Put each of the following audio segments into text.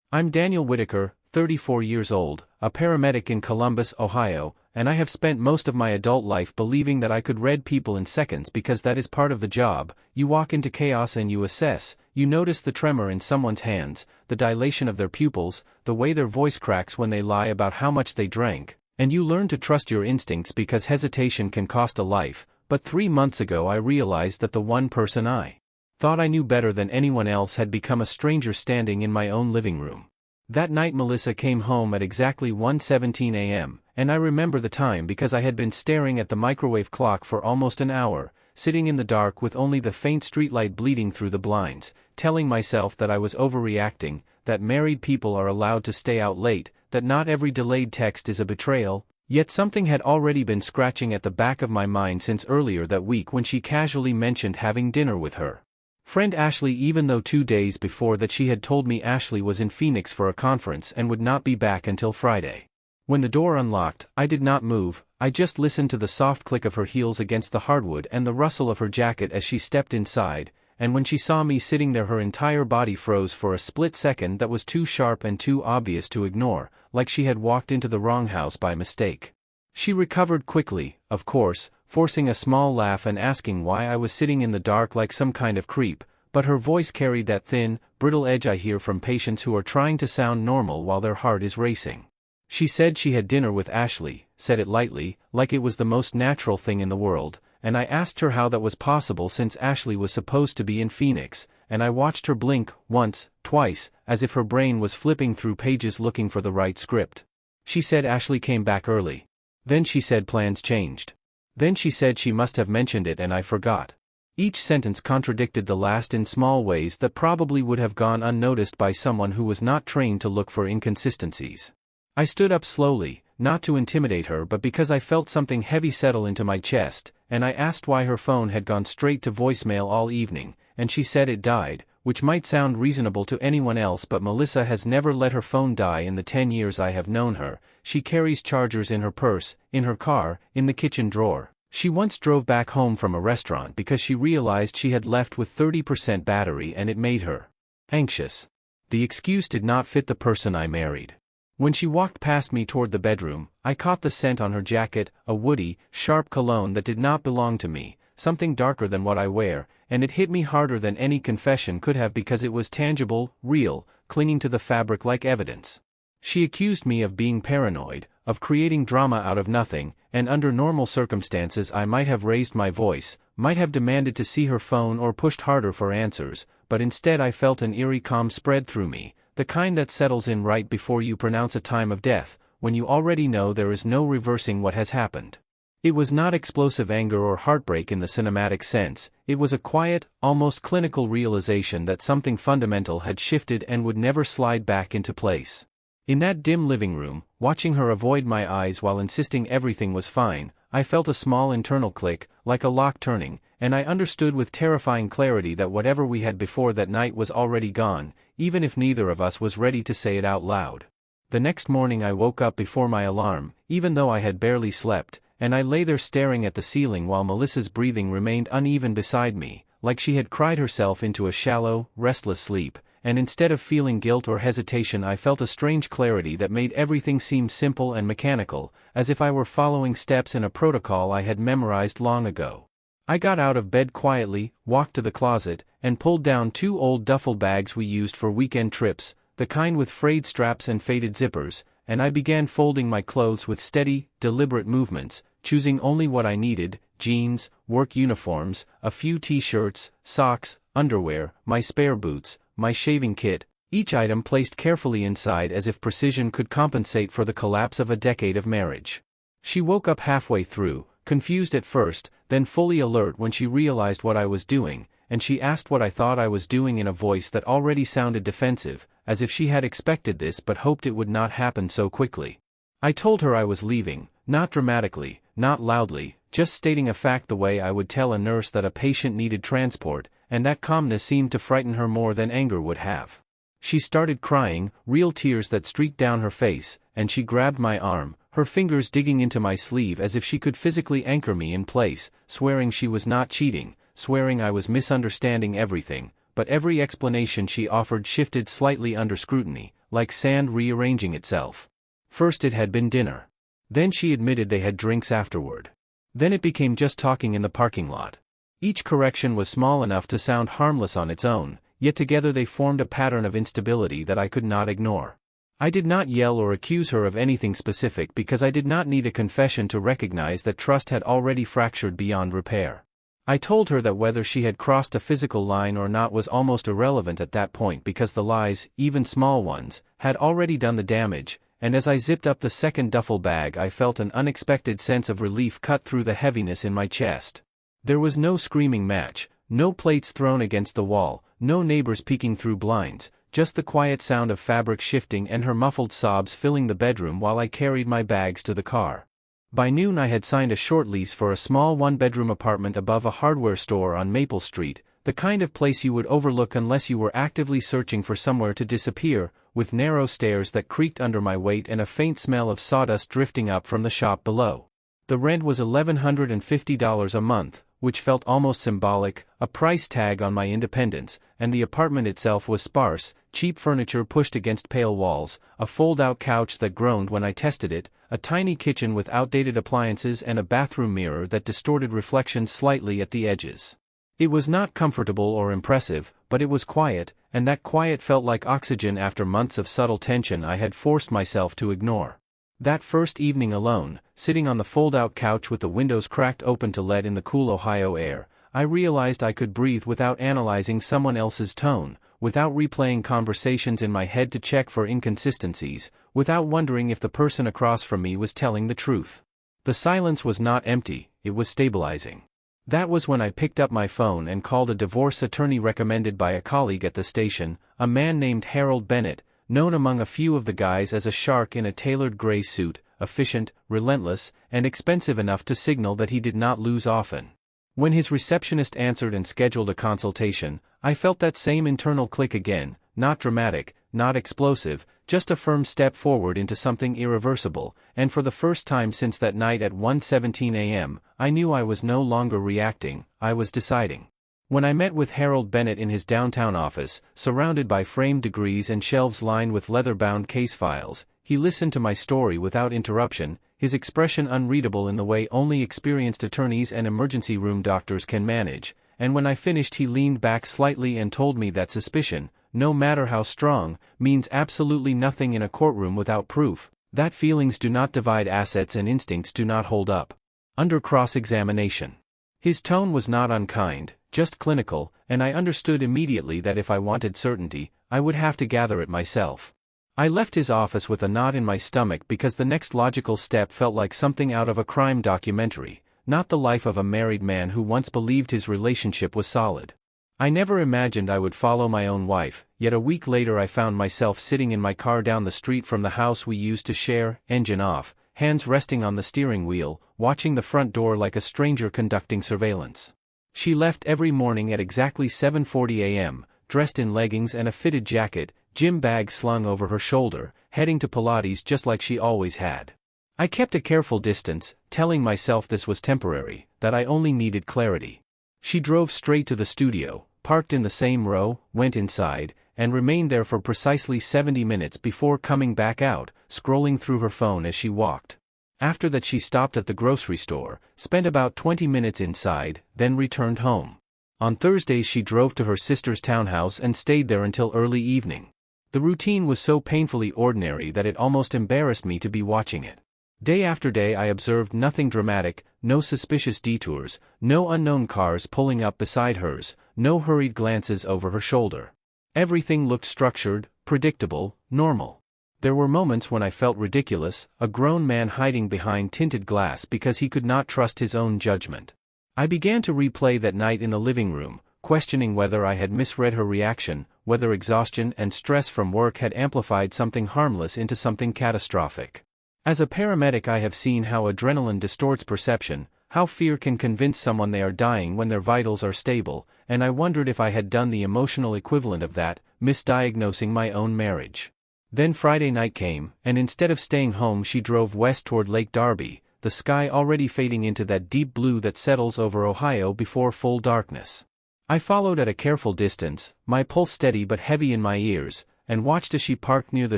I'm Daniel Whitaker, 34 years old, a paramedic in Columbus, Ohio, and I have spent most of my adult life believing that I could read people in seconds because that is part of the job. You walk into chaos and you assess, you notice the tremor in someone's hands, the dilation of their pupils, the way their voice cracks when they lie about how much they drank, and you learn to trust your instincts because hesitation can cost a life. But 3 months ago I realized that the one person I thought I knew better than anyone else had become a stranger standing in my own living room. That night Melissa came home at exactly 1:17 a.m., and I remember the time because I had been staring at the microwave clock for almost an hour, sitting in the dark with only the faint streetlight bleeding through the blinds, telling myself that I was overreacting, that married people are allowed to stay out late, that not every delayed text is a betrayal. Yet something had already been scratching at the back of my mind since earlier that week when she casually mentioned having dinner with her friend Ashley, even though 2 days before that she had told me Ashley was in Phoenix for a conference and would not be back until Friday. When the door unlocked, I did not move, I just listened to the soft click of her heels against the hardwood and the rustle of her jacket as she stepped inside, and when she saw me sitting there her entire body froze for a split second that was too sharp and too obvious to ignore, like she had walked into the wrong house by mistake. She recovered quickly, of course, forcing a small laugh and asking why I was sitting in the dark like some kind of creep, but her voice carried that thin, brittle edge I hear from patients who are trying to sound normal while their heart is racing. She said she had dinner with Ashley, said it lightly, like it was the most natural thing in the world, and I asked her how that was possible since Ashley was supposed to be in Phoenix, and I watched her blink, once, twice, as if her brain was flipping through pages looking for the right script. She said Ashley came back early. Then she said plans changed. Then she said she must have mentioned it and I forgot. Each sentence contradicted the last in small ways that probably would have gone unnoticed by someone who was not trained to look for inconsistencies. I stood up slowly, not to intimidate her but because I felt something heavy settle into my chest, and I asked why her phone had gone straight to voicemail all evening, and she said it died, which might sound reasonable to anyone else but Melissa has never let her phone die in the 10 years I have known her. She carries chargers in her purse, in her car, in the kitchen drawer. She once drove back home from a restaurant because she realized she had left with 30% battery and it made her anxious. The excuse did not fit the person I married. When she walked past me toward the bedroom, I caught the scent on her jacket, a woody, sharp cologne that did not belong to me, something darker than what I wear, and it hit me harder than any confession could have because it was tangible, real, clinging to the fabric like evidence. She accused me of being paranoid, of creating drama out of nothing, and under normal circumstances I might have raised my voice, might have demanded to see her phone or pushed harder for answers, but instead I felt an eerie calm spread through me, the kind that settles in right before you pronounce a time of death, when you already know there is no reversing what has happened. It was not explosive anger or heartbreak in the cinematic sense, it was a quiet, almost clinical realization that something fundamental had shifted and would never slide back into place. In that dim living room, watching her avoid my eyes while insisting everything was fine, I felt a small internal click, like a lock turning, and I understood with terrifying clarity that whatever we had before that night was already gone, even if neither of us was ready to say it out loud. The next morning I woke up before my alarm, even though I had barely slept, and I lay there staring at the ceiling while Melissa's breathing remained uneven beside me, like she had cried herself into a shallow, restless sleep, and instead of feeling guilt or hesitation I felt a strange clarity that made everything seem simple and mechanical, as if I were following steps in a protocol I had memorized long ago. I got out of bed quietly, walked to the closet, and pulled down 2 old duffel bags we used for weekend trips, the kind with frayed straps and faded zippers, and I began folding my clothes with steady, deliberate movements, choosing only what I needed: jeans, work uniforms, a few t-shirts, socks, underwear, my spare boots, my shaving kit, each item placed carefully inside as if precision could compensate for the collapse of a decade of marriage. She woke up halfway through, confused at first, then fully alert when she realized what I was doing, and she asked what I thought I was doing in a voice that already sounded defensive, as if she had expected this but hoped it would not happen so quickly. I told her I was leaving, not dramatically, not loudly, just stating a fact the way I would tell a nurse that a patient needed transport, and that calmness seemed to frighten her more than anger would have. She started crying, real tears that streaked down her face, and she grabbed my arm, her fingers digging into my sleeve as if she could physically anchor me in place, swearing she was not cheating, swearing I was misunderstanding everything, but every explanation she offered shifted slightly under scrutiny, like sand rearranging itself. First it had been dinner. Then she admitted they had drinks afterward. Then it became just talking in the parking lot. Each correction was small enough to sound harmless on its own, yet together they formed a pattern of instability that I could not ignore. I did not yell or accuse her of anything specific because I did not need a confession to recognize that trust had already fractured beyond repair. I told her that whether she had crossed a physical line or not was almost irrelevant at that point because the lies, even small ones, had already done the damage, and as I zipped up the second duffel bag I felt an unexpected sense of relief cut through the heaviness in my chest. There was no screaming match, no plates thrown against the wall, no neighbors peeking through blinds, just the quiet sound of fabric shifting and her muffled sobs filling the bedroom while I carried my bags to the car. By noon I had signed a short lease for a small one-bedroom apartment above a hardware store on Maple Street, the kind of place you would overlook unless you were actively searching for somewhere to disappear, with narrow stairs that creaked under my weight and a faint smell of sawdust drifting up from the shop below. The rent was $1,150 a month, which felt almost symbolic, a price tag on my independence, and the apartment itself was sparse, cheap furniture pushed against pale walls, a fold-out couch that groaned when I tested it, a tiny kitchen with outdated appliances and a bathroom mirror that distorted reflections slightly at the edges. It was not comfortable or impressive, but it was quiet, and that quiet felt like oxygen after months of subtle tension I had forced myself to ignore. That first evening alone, sitting on the fold-out couch with the windows cracked open to let in the cool Ohio air, I realized I could breathe without analyzing someone else's tone, without replaying conversations in my head to check for inconsistencies, without wondering if the person across from me was telling the truth. The silence was not empty, it was stabilizing. That was when I picked up my phone and called a divorce attorney recommended by a colleague at the station, a man named Harold Bennett, known among a few of the guys as a shark in a tailored gray suit, efficient, relentless, and expensive enough to signal that he did not lose often. When his receptionist answered and scheduled a consultation, I felt that same internal click again, not dramatic, not explosive, just a firm step forward into something irreversible, and for the first time since that night at 1:17 a.m., I knew I was no longer reacting, I was deciding. When I met with Harold Bennett in his downtown office, surrounded by framed degrees and shelves lined with leather-bound case files, he listened to my story without interruption, his expression unreadable in the way only experienced attorneys and emergency room doctors can manage, and when I finished he leaned back slightly and told me that suspicion, no matter how strong, means absolutely nothing in a courtroom without proof, that feelings do not divide assets and instincts do not hold up under cross-examination. His tone was not unkind, just clinical, and I understood immediately that if I wanted certainty, I would have to gather it myself. I left his office with a knot in my stomach because the next logical step felt like something out of a crime documentary, not the life of a married man who once believed his relationship was solid. I never imagined I would follow my own wife, yet a week later I found myself sitting in my car down the street from the house we used to share, engine off, hands resting on the steering wheel, watching the front door like a stranger conducting surveillance. She left every morning at exactly 7:40 a.m., dressed in leggings and a fitted jacket, gym bag slung over her shoulder, heading to Pilates just like she always had. I kept a careful distance, telling myself this was temporary, that I only needed clarity. She drove straight to the studio, parked in the same row, went inside, and remained there for precisely 70 minutes before coming back out, scrolling through her phone as she walked. After that she stopped at the grocery store, spent about 20 minutes inside, then returned home. On Thursdays she drove to her sister's townhouse and stayed there until early evening. The routine was so painfully ordinary that it almost embarrassed me to be watching it. Day after day I observed nothing dramatic, no suspicious detours, no unknown cars pulling up beside hers, no hurried glances over her shoulder. Everything looked structured, predictable, normal. There were moments when I felt ridiculous, a grown man hiding behind tinted glass because he could not trust his own judgment. I began to replay that night in the living room, questioning whether I had misread her reaction, whether exhaustion and stress from work had amplified something harmless into something catastrophic. As a paramedic I have seen how adrenaline distorts perception, how fear can convince someone they are dying when their vitals are stable, and I wondered if I had done the emotional equivalent of that, misdiagnosing my own marriage. Then Friday night came, and instead of staying home she drove west toward Lake Darby, the sky already fading into that deep blue that settles over Ohio before full darkness. I followed at a careful distance, my pulse steady but heavy in my ears, and watched as she parked near the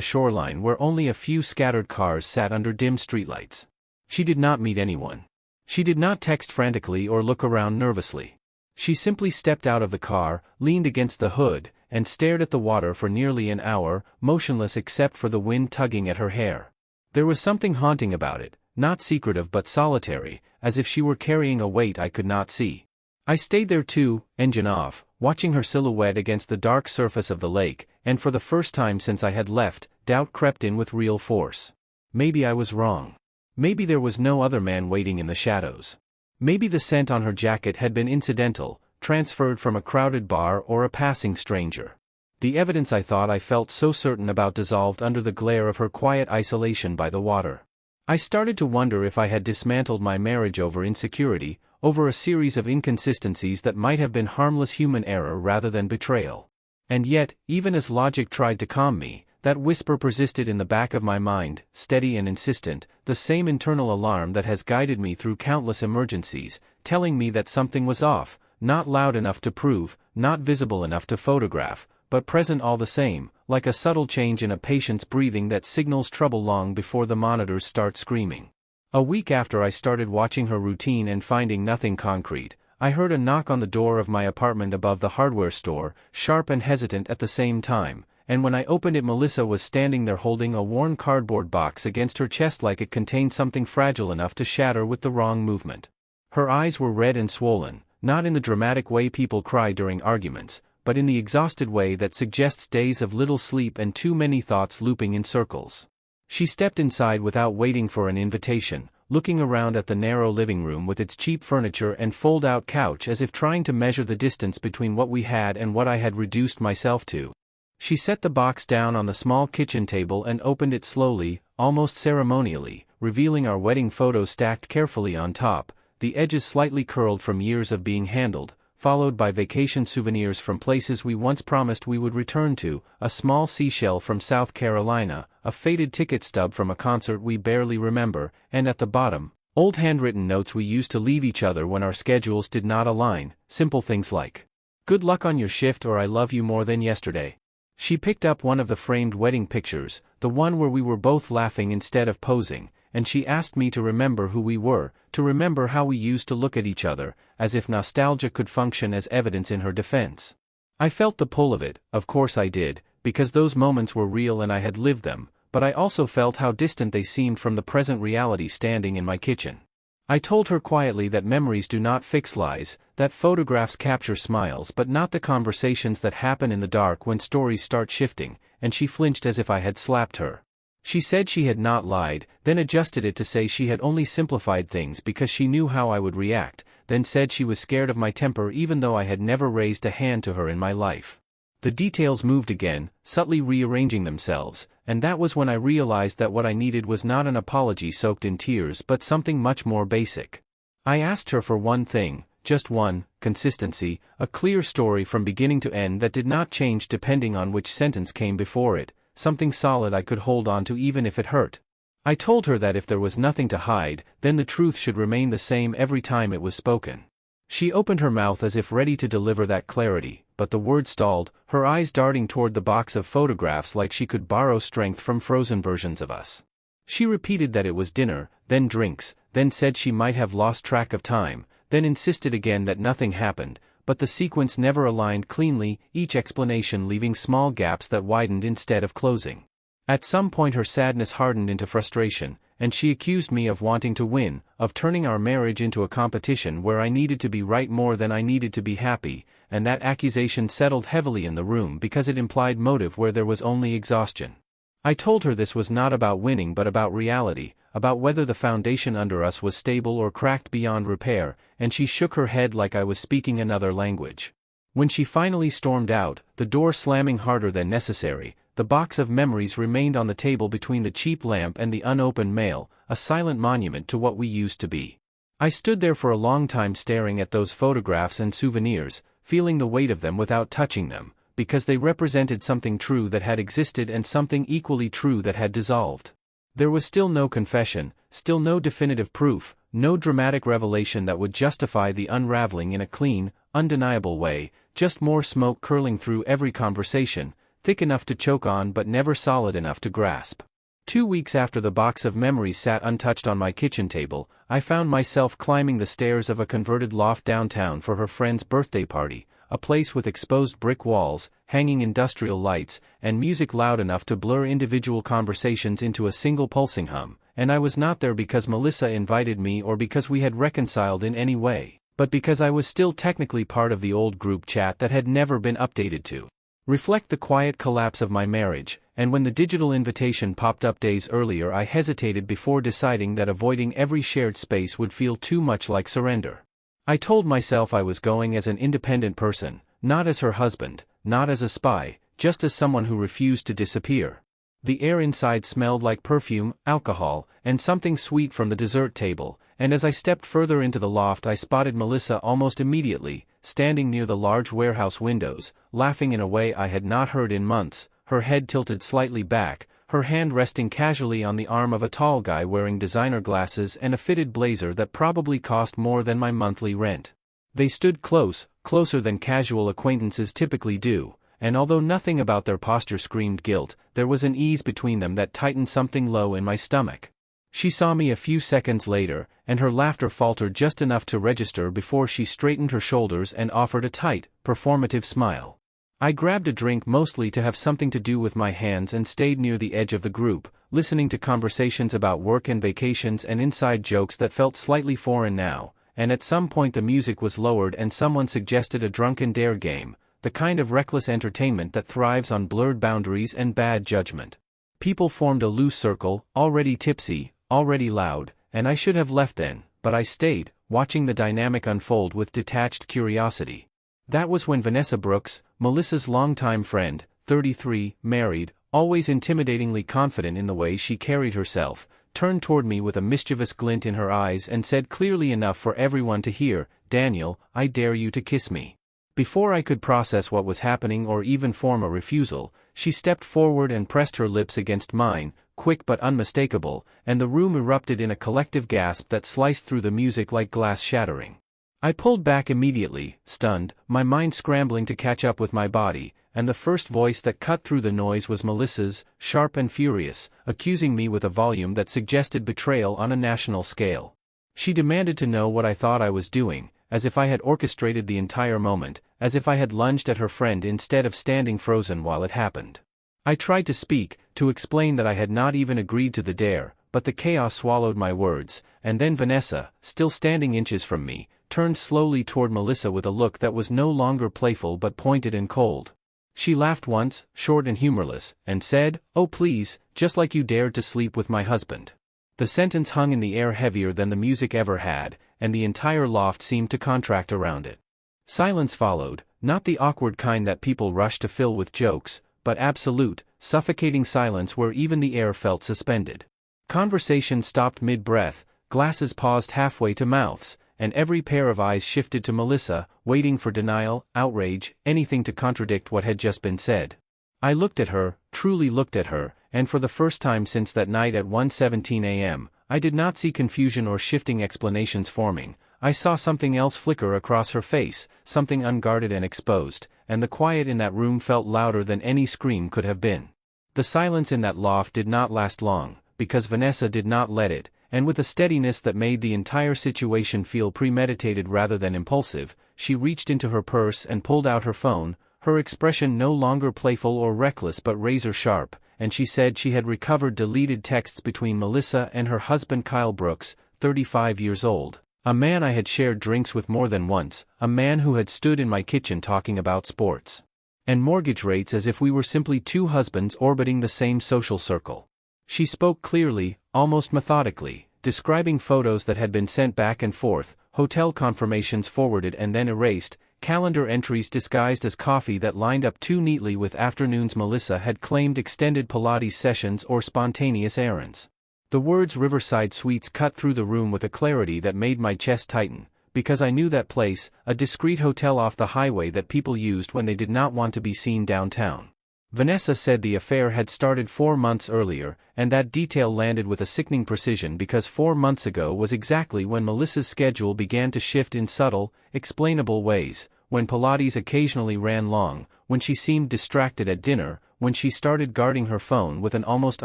shoreline where only a few scattered cars sat under dim streetlights. She did not meet anyone. She did not text frantically or look around nervously. She simply stepped out of the car, leaned against the hood, and stared at the water for nearly an hour, motionless except for the wind tugging at her hair. There was something haunting about it, not secretive but solitary, as if she were carrying a weight I could not see. I stayed there too, engine off, watching her silhouette against the dark surface of the lake, and for the first time since I had left, doubt crept in with real force. Maybe I was wrong. Maybe there was no other man waiting in the shadows. Maybe the scent on her jacket had been incidental, transferred from a crowded bar or a passing stranger. The evidence I thought I felt so certain about dissolved under the glare of her quiet isolation by the water. I started to wonder if I had dismantled my marriage over insecurity, over a series of inconsistencies that might have been harmless human error rather than betrayal. And yet, even as logic tried to calm me, that whisper persisted in the back of my mind, steady and insistent, the same internal alarm that has guided me through countless emergencies, telling me that something was off, not loud enough to prove, not visible enough to photograph, but present all the same, like a subtle change in a patient's breathing that signals trouble long before the monitors start screaming. A week after I started watching her routine and finding nothing concrete, I heard a knock on the door of my apartment above the hardware store, sharp and hesitant at the same time, and when I opened it, Melissa was standing there holding a worn cardboard box against her chest like it contained something fragile enough to shatter with the wrong movement. Her eyes were red and swollen, not in the dramatic way people cry during arguments, but in the exhausted way that suggests days of little sleep and too many thoughts looping in circles. She stepped inside without waiting for an invitation, looking around at the narrow living room with its cheap furniture and fold-out couch as if trying to measure the distance between what we had and what I had reduced myself to. She set the box down on the small kitchen table and opened it slowly, almost ceremonially, revealing our wedding photo stacked carefully on top, the edges slightly curled from years of being handled, followed by vacation souvenirs from places we once promised we would return to, a small seashell from South Carolina, a faded ticket stub from a concert we barely remember, and at the bottom, old handwritten notes we used to leave each other when our schedules did not align, simple things like, "Good luck on your shift," or "I love you more than yesterday." She picked up one of the framed wedding pictures, the one where we were both laughing instead of posing, and she asked me to remember who we were, to remember how we used to look at each other, as if nostalgia could function as evidence in her defense. I felt the pull of it, of course I did, because those moments were real and I had lived them, but I also felt how distant they seemed from the present reality standing in my kitchen. I told her quietly that memories do not fix lies, that photographs capture smiles but not the conversations that happen in the dark when stories start shifting, and she flinched as if I had slapped her. She said she had not lied, then adjusted it to say she had only simplified things because she knew how I would react, then said she was scared of my temper even though I had never raised a hand to her in my life. The details moved again, subtly rearranging themselves, and that was when I realized that what I needed was not an apology soaked in tears but something much more basic. I asked her for one thing, just one: consistency, a clear story from beginning to end that did not change depending on which sentence came before it, something solid I could hold on to even if it hurt. I told her that if there was nothing to hide, then the truth should remain the same every time it was spoken. She opened her mouth as if ready to deliver that clarity, but the words stalled, her eyes darting toward the box of photographs like she could borrow strength from frozen versions of us. She repeated that it was dinner, then drinks, then said she might have lost track of time, then insisted again that nothing happened, but the sequence never aligned cleanly, each explanation leaving small gaps that widened instead of closing. At some point her sadness hardened into frustration, and she accused me of wanting to win, of turning our marriage into a competition where I needed to be right more than I needed to be happy, and that accusation settled heavily in the room because it implied motive where there was only exhaustion. I told her this was not about winning but about reality, about whether the foundation under us was stable or cracked beyond repair, and she shook her head like I was speaking another language. When she finally stormed out, the door slamming harder than necessary, the box of memories remained on the table between the cheap lamp and the unopened mail, a silent monument to what we used to be. I stood there for a long time staring at those photographs and souvenirs, feeling the weight of them without touching them, because they represented something true that had existed and something equally true that had dissolved. There was still no confession, still no definitive proof, no dramatic revelation that would justify the unraveling in a clean, undeniable way, just more smoke curling through every conversation, thick enough to choke on but never solid enough to grasp. 2 weeks after the box of memories sat untouched on my kitchen table, I found myself climbing the stairs of a converted loft downtown for her friend's birthday party, a place with exposed brick walls, hanging industrial lights, and music loud enough to blur individual conversations into a single pulsing hum, and I was not there because Melissa invited me or because we had reconciled in any way, but because I was still technically part of the old group chat that had never been updated to reflect the quiet collapse of my marriage, and when the digital invitation popped up days earlier I hesitated before deciding that avoiding every shared space would feel too much like surrender. I told myself I was going as an independent person, not as her husband, not as a spy, just as someone who refused to disappear. The air inside smelled like perfume, alcohol, and something sweet from the dessert table, and as I stepped further into the loft I spotted Melissa almost immediately, standing near the large warehouse windows, laughing in a way I had not heard in months, her head tilted slightly back, her hand resting casually on the arm of a tall guy wearing designer glasses and a fitted blazer that probably cost more than my monthly rent. They stood close, closer than casual acquaintances typically do, and although nothing about their posture screamed guilt, there was an ease between them that tightened something low in my stomach. She saw me a few seconds later, and her laughter faltered just enough to register before she straightened her shoulders and offered a tight, performative smile. I grabbed a drink mostly to have something to do with my hands and stayed near the edge of the group, listening to conversations about work and vacations and inside jokes that felt slightly foreign now, and at some point the music was lowered and someone suggested a drunken dare game, the kind of reckless entertainment that thrives on blurred boundaries and bad judgment. People formed a loose circle, already tipsy, already loud, and I should have left then, but I stayed, watching the dynamic unfold with detached curiosity. That was when Vanessa Brooks, Melissa's longtime friend, 33, married, always intimidatingly confident in the way she carried herself, turned toward me with a mischievous glint in her eyes and said clearly enough for everyone to hear, "Daniel, I dare you to kiss me." Before I could process what was happening or even form a refusal, she stepped forward and pressed her lips against mine, quick but unmistakable, and the room erupted in a collective gasp that sliced through the music like glass shattering. I pulled back immediately, stunned, my mind scrambling to catch up with my body, and the first voice that cut through the noise was Melissa's, sharp and furious, accusing me with a volume that suggested betrayal on a national scale. She demanded to know what I thought I was doing, as if I had orchestrated the entire moment, as if I had lunged at her friend instead of standing frozen while it happened. I tried to speak, to explain that I had not even agreed to the dare, but the chaos swallowed my words, and then Vanessa, still standing inches from me, turned slowly toward Melissa with a look that was no longer playful but pointed and cold. She laughed once, short and humorless, and said, "Oh please, just like you dared to sleep with my husband." The sentence hung in the air heavier than the music ever had, and the entire loft seemed to contract around it. Silence followed, not the awkward kind that people rush to fill with jokes, but absolute, suffocating silence where even the air felt suspended. Conversation stopped mid-breath, glasses paused halfway to mouths, and every pair of eyes shifted to Melissa, waiting for denial, outrage, anything to contradict what had just been said. I looked at her, truly looked at her, and for the first time since that night at 1:17 a.m., I did not see confusion or shifting explanations forming. I saw something else flicker across her face, something unguarded and exposed, and the quiet in that room felt louder than any scream could have been. The silence in that loft did not last long, because Vanessa did not let it, and with a steadiness that made the entire situation feel premeditated rather than impulsive, she reached into her purse and pulled out her phone, her expression no longer playful or reckless but razor-sharp, and she said she had recovered deleted texts between Melissa and her husband Kyle Brooks, 35 years old, a man I had shared drinks with more than once, a man who had stood in my kitchen talking about sports and mortgage rates as if we were simply two husbands orbiting the same social circle. She spoke clearly, almost methodically, describing photos that had been sent back and forth, hotel confirmations forwarded and then erased, calendar entries disguised as coffee that lined up too neatly with afternoons Melissa had claimed extended Pilates sessions or spontaneous errands. The words Riverside Suites cut through the room with a clarity that made my chest tighten, because I knew that place, a discreet hotel off the highway that people used when they did not want to be seen downtown. Vanessa said the affair had started 4 months earlier, and that detail landed with a sickening precision because 4 months ago was exactly when Melissa's schedule began to shift in subtle, explainable ways, when Pilates occasionally ran long, when she seemed distracted at dinner, when she started guarding her phone with an almost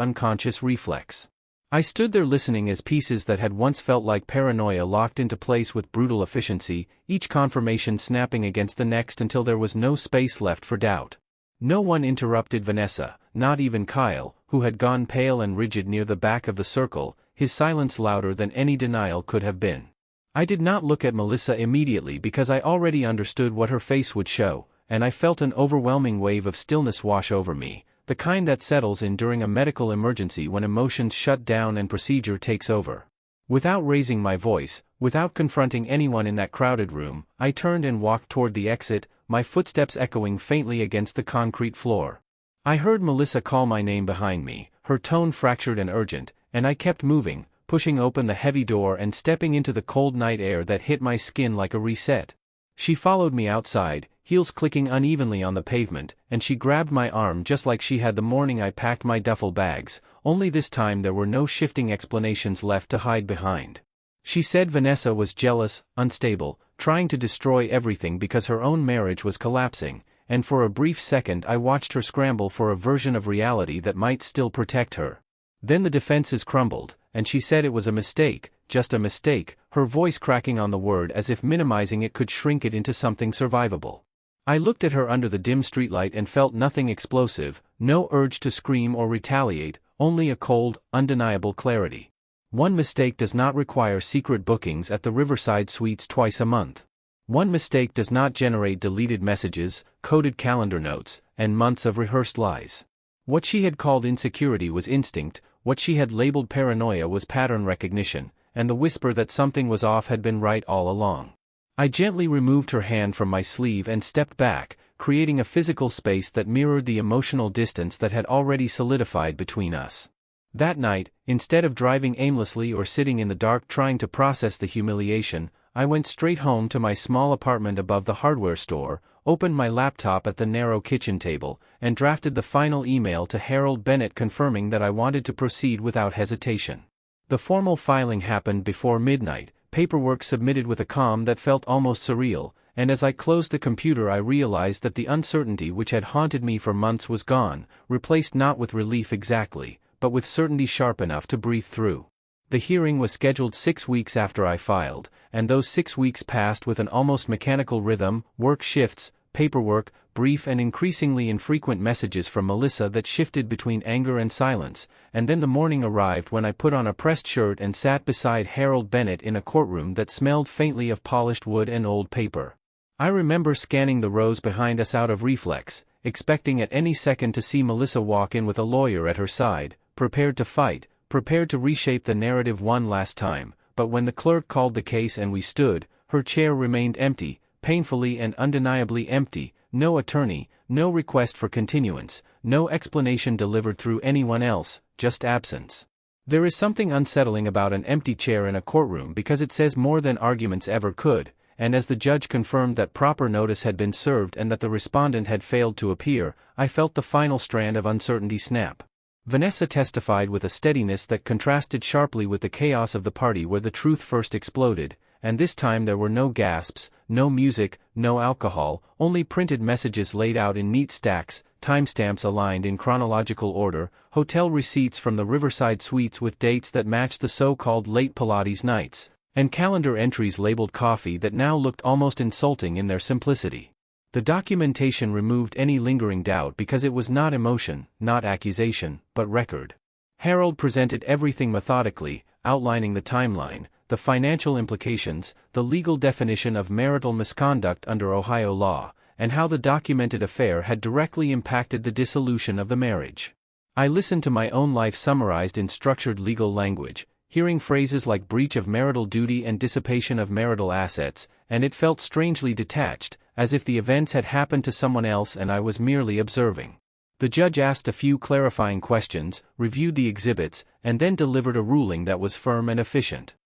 unconscious reflex. I stood there listening as pieces that had once felt like paranoia locked into place with brutal efficiency, each confirmation snapping against the next until there was no space left for doubt. No one interrupted Vanessa, not even Kyle, who had gone pale and rigid near the back of the circle, his silence louder than any denial could have been. I did not look at Melissa immediately because I already understood what her face would show, and I felt an overwhelming wave of stillness wash over me, the kind that settles in during a medical emergency when emotions shut down and procedure takes over. Without raising my voice, without confronting anyone in that crowded room, I turned and walked toward the exit, my footsteps echoing faintly against the concrete floor. I heard Melissa call my name behind me, her tone fractured and urgent, and I kept moving, pushing open the heavy door and stepping into the cold night air that hit my skin like a reset. She followed me outside, heels clicking unevenly on the pavement, and she grabbed my arm just like she had the morning I packed my duffel bags, only this time there were no shifting explanations left to hide behind. She said Vanessa was jealous, unstable, trying to destroy everything because her own marriage was collapsing, and for a brief second I watched her scramble for a version of reality that might still protect her. Then the defenses crumbled, and she said it was a mistake, just a mistake, her voice cracking on the word as if minimizing it could shrink it into something survivable. I looked at her under the dim streetlight and felt nothing explosive, no urge to scream or retaliate, only a cold, undeniable clarity. One mistake does not require secret bookings at the Riverside Suites twice a month. One mistake does not generate deleted messages, coded calendar notes, and months of rehearsed lies. What she had called insecurity was instinct, what she had labeled paranoia was pattern recognition, and the whisper that something was off had been right all along. I gently removed her hand from my sleeve and stepped back, creating a physical space that mirrored the emotional distance that had already solidified between us. That night, instead of driving aimlessly or sitting in the dark trying to process the humiliation, I went straight home to my small apartment above the hardware store, opened my laptop at the narrow kitchen table, and drafted the final email to Harold Bennett confirming that I wanted to proceed without hesitation. The formal filing happened before midnight, paperwork submitted with a calm that felt almost surreal, and as I closed the computer I realized that the uncertainty which had haunted me for months was gone, replaced not with relief exactly, but with certainty sharp enough to breathe through. The hearing was scheduled 6 weeks after I filed, and those 6 weeks passed with an almost mechanical rhythm, work shifts, paperwork, brief and increasingly infrequent messages from Melissa that shifted between anger and silence, and then the morning arrived when I put on a pressed shirt and sat beside Harold Bennett in a courtroom that smelled faintly of polished wood and old paper. I remember scanning the rows behind us out of reflex, expecting at any second to see Melissa walk in with a lawyer at her side, prepared to fight, prepared to reshape the narrative one last time, but when the clerk called the case and we stood, her chair remained empty, painfully and undeniably empty, no attorney, no request for continuance, no explanation delivered through anyone else, just absence. There is something unsettling about an empty chair in a courtroom because it says more than arguments ever could, and as the judge confirmed that proper notice had been served and that the respondent had failed to appear, I felt the final strand of uncertainty snap. Vanessa testified with a steadiness that contrasted sharply with the chaos of the party where the truth first exploded, and this time there were no gasps, no music, no alcohol, only printed messages laid out in neat stacks, timestamps aligned in chronological order, hotel receipts from the Riverside Suites with dates that matched the so-called late Pilates nights, and calendar entries labeled coffee that now looked almost insulting in their simplicity. The documentation removed any lingering doubt because it was not emotion, not accusation, but record. Harold presented everything methodically, outlining the timeline, the financial implications, the legal definition of marital misconduct under Ohio law, and how the documented affair had directly impacted the dissolution of the marriage. I listened to my own life summarized in structured legal language, hearing phrases like breach of marital duty and dissipation of marital assets, and it felt strangely detached, as if the events had happened to someone else and I was merely observing. The judge asked a few clarifying questions, reviewed the exhibits, and then delivered a ruling that was firm and efficient.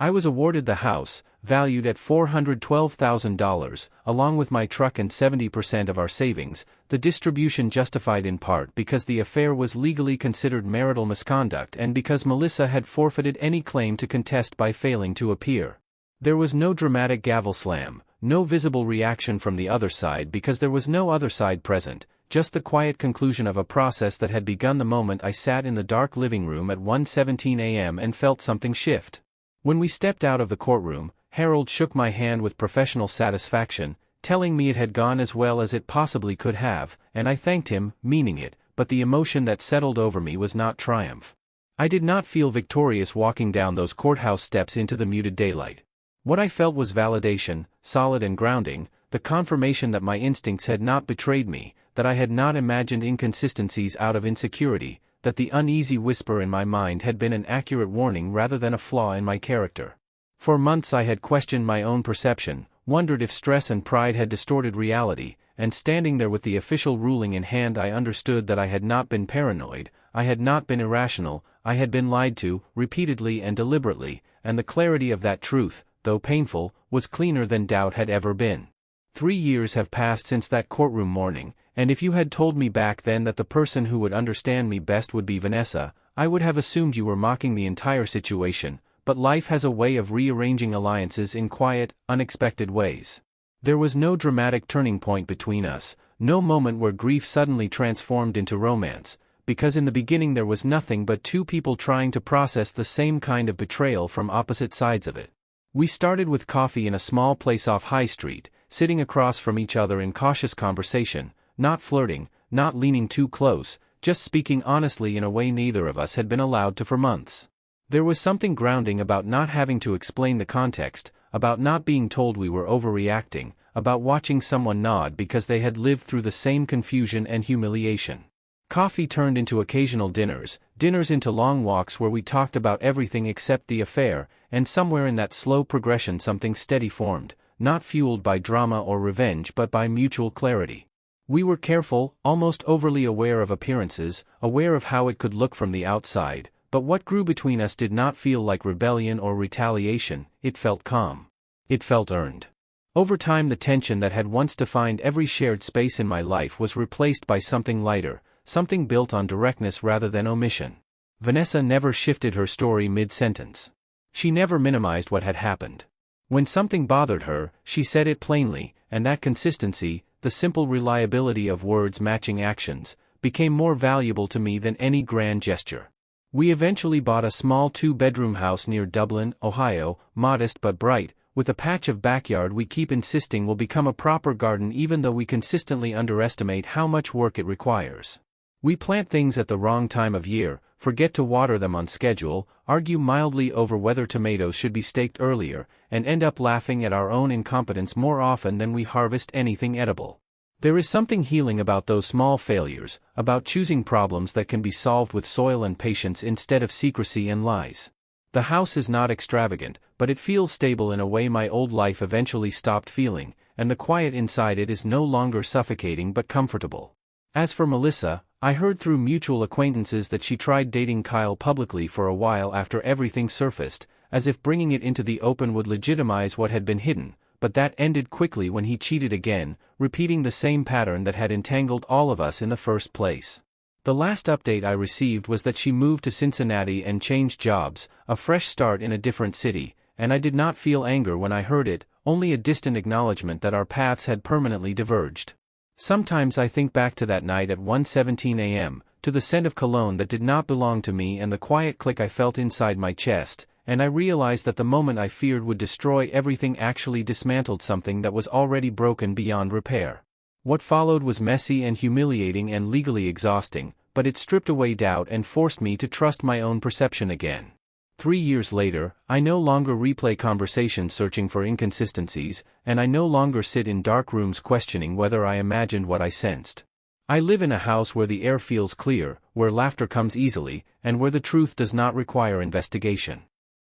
I was awarded the house, valued at $412,000, along with my truck and 70% of our savings, the distribution justified in part because the affair was legally considered marital misconduct and because Melissa had forfeited any claim to contest by failing to appear. There was no dramatic gavel slam, no visible reaction from the other side because there was no other side present, just the quiet conclusion of a process that had begun the moment I sat in the dark living room at 1:17 a.m. and felt something shift. When we stepped out of the courtroom, Harold shook my hand with professional satisfaction, telling me it had gone as well as it possibly could have, and I thanked him, meaning it, but the emotion that settled over me was not triumph. I did not feel victorious walking down those courthouse steps into the muted daylight. What I felt was validation, solid and grounding, the confirmation that my instincts had not betrayed me, that I had not imagined inconsistencies out of insecurity, that the uneasy whisper in my mind had been an accurate warning rather than a flaw in my character. For months I had questioned my own perception, wondered if stress and pride had distorted reality, and standing there with the official ruling in hand I understood that I had not been paranoid, I had not been irrational, I had been lied to, repeatedly and deliberately, and the clarity of that truth, though painful, was cleaner than doubt had ever been. 3 years have passed since that courtroom morning, and if you had told me back then that the person who would understand me best would be Vanessa, I would have assumed you were mocking the entire situation, but life has a way of rearranging alliances in quiet, unexpected ways. There was no dramatic turning point between us, no moment where grief suddenly transformed into romance, because in the beginning there was nothing but two people trying to process the same kind of betrayal from opposite sides of it. We started with coffee in a small place off High Street, sitting across from each other in cautious conversation, not flirting, not leaning too close, just speaking honestly in a way neither of us had been allowed to for months. There was something grounding about not having to explain the context, about not being told we were overreacting, about watching someone nod because they had lived through the same confusion and humiliation. Coffee turned into occasional dinners into long walks where we talked about everything except the affair, and somewhere in that slow progression something steady formed, not fueled by drama or revenge but by mutual clarity. We were careful, almost overly aware of appearances, aware of how it could look from the outside, but what grew between us did not feel like rebellion or retaliation, it felt calm. It felt earned. Over time the tension that had once defined every shared space in my life was replaced by something lighter, something built on directness rather than omission. Vanessa never shifted her story mid-sentence. She never minimized what had happened. When something bothered her, she said it plainly, and that consistency, the simple reliability of words matching actions, became more valuable to me than any grand gesture. We eventually bought a small 2-bedroom house near Dublin, Ohio, modest but bright, with a patch of backyard we keep insisting will become a proper garden even though we consistently underestimate how much work it requires. We plant things at the wrong time of year, forget to water them on schedule, argue mildly over whether tomatoes should be staked earlier, and end up laughing at our own incompetence more often than we harvest anything edible. There is something healing about those small failures, about choosing problems that can be solved with soil and patience instead of secrecy and lies. The house is not extravagant, but it feels stable in a way my old life eventually stopped feeling, and the quiet inside it is no longer suffocating but comfortable. As for Melissa, I heard through mutual acquaintances that she tried dating Kyle publicly for a while after everything surfaced, as if bringing it into the open would legitimize what had been hidden, but that ended quickly when he cheated again, repeating the same pattern that had entangled all of us in the first place. The last update I received was that she moved to Cincinnati and changed jobs, a fresh start in a different city, and I did not feel anger when I heard it, only a distant acknowledgement that our paths had permanently diverged. Sometimes I think back to that night at 1:17 a.m., to the scent of cologne that did not belong to me and the quiet click I felt inside my chest, and I realized that the moment I feared would destroy everything actually dismantled something that was already broken beyond repair. What followed was messy and humiliating and legally exhausting, but it stripped away doubt and forced me to trust my own perception again. 3 years later, I no longer replay conversations searching for inconsistencies, and I no longer sit in dark rooms questioning whether I imagined what I sensed. I live in a house where the air feels clear, where laughter comes easily, and where the truth does not require investigation.